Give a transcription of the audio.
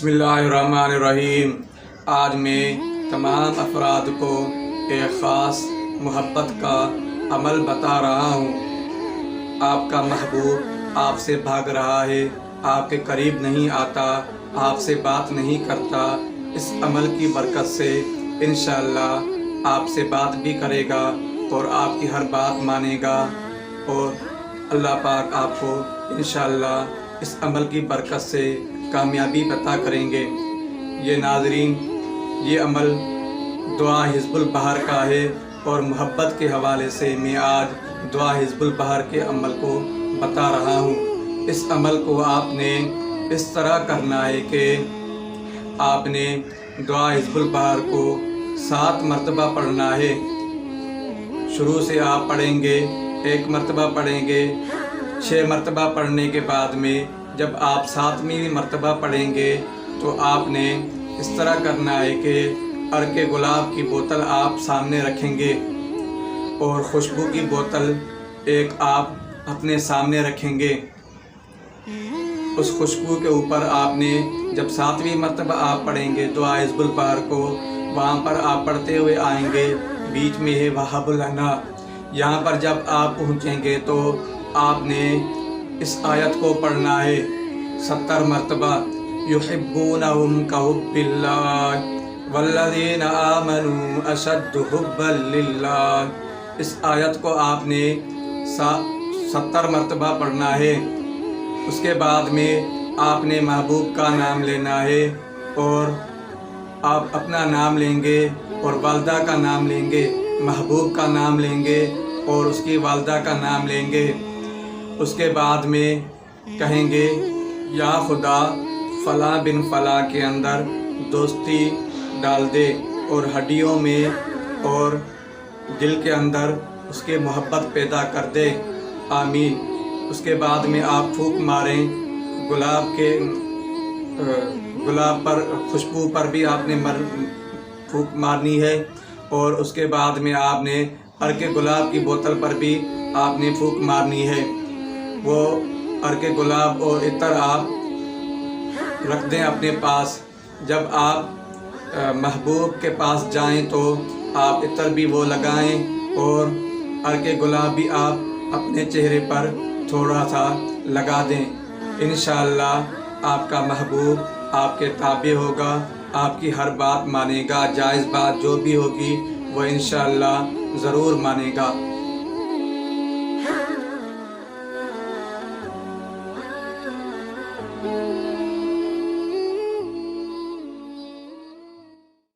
بسم اللہ الرحمن الرحیم۔ آج میں تمام افراد کو ایک خاص محبت کا عمل بتا رہا ہوں۔ آپ کا محبوب آپ سے بھاگ رہا ہے، آپ کے قریب نہیں آتا، آپ سے بات نہیں کرتا۔ اس عمل کی برکت سے انشاءاللہ آپ سے بات بھی کرے گا اور آپ کی ہر بات مانے گا، اور اللہ پاک آپ کو انشاءاللہ اس عمل کی برکت سے کامیابی عطا کریں گے۔ یہ ناظرین، یہ عمل دعا حزب البحر کا ہے، اور محبت کے حوالے سے میں آج دعا حزب البحر کے عمل کو بتا رہا ہوں۔ اس عمل کو آپ نے اس طرح کرنا ہے کہ آپ نے دعا حزب البحر کو 7 مرتبہ پڑھنا ہے۔ شروع سے آپ پڑھیں گے، 1 مرتبہ پڑھیں گے، 6 مرتبہ پڑھنے کے بعد میں جب آپ 7ویں مرتبہ پڑھیں گے تو آپ نے اس طرح کرنا ہے کہ عرق گلاب کی بوتل آپ سامنے رکھیں گے، اور خوشبو کی بوتل ایک آپ اپنے سامنے رکھیں گے۔ اس خوشبو کے اوپر آپ نے جب 7ویں مرتبہ آپ پڑھیں گے دعا حزب البحر کو، وہاں پر آپ پڑھتے ہوئے آئیں گے، بیچ میں ہے وہب لنا۔ یہاں پر جب آپ پہنچیں گے تو آپ نے اس آیت کو پڑھنا ہے 70 مرتبہ، یحبونہم کحب اللہ والذین آمنوا اشد حبا للہ۔ اس آیت کو آپ نے 70 مرتبہ پڑھنا ہے۔ اس کے بعد میں آپ نے محبوب کا نام لینا ہے، اور آپ اپنا نام لیں گے اور والدہ کا نام لیں گے، محبوب کا نام لیں گے اور اس کی والدہ کا نام لیں گے۔ اس کے بعد میں کہیں گے یا خدا فلاں بن فلاں کے اندر دوستی ڈال دے، اور ہڈیوں میں اور دل کے اندر اس کے محبت پیدا کر دے، آمین۔ اس کے بعد میں آپ پھونک ماریں گلاب پر، خوشبو پر بھی آپ نے پھونک مارنی ہے، اور اس کے بعد میں آپ نے عرق گلاب کی بوتل پر بھی آپ نے پھونک مارنی ہے۔ وہ عرق گلاب اور عطر آپ رکھ دیں اپنے پاس۔ جب آپ محبوب کے پاس جائیں تو آپ عطر بھی وہ لگائیں، اور عرق گلاب بھی آپ اپنے چہرے پر تھوڑا سا لگا دیں۔ انشاءاللہ آپ کا محبوب آپ کے تابع ہوگا، آپ کی ہر بات مانے گا، جائز بات جو بھی ہوگی وہ انشاءاللہ ضرور مانے گا۔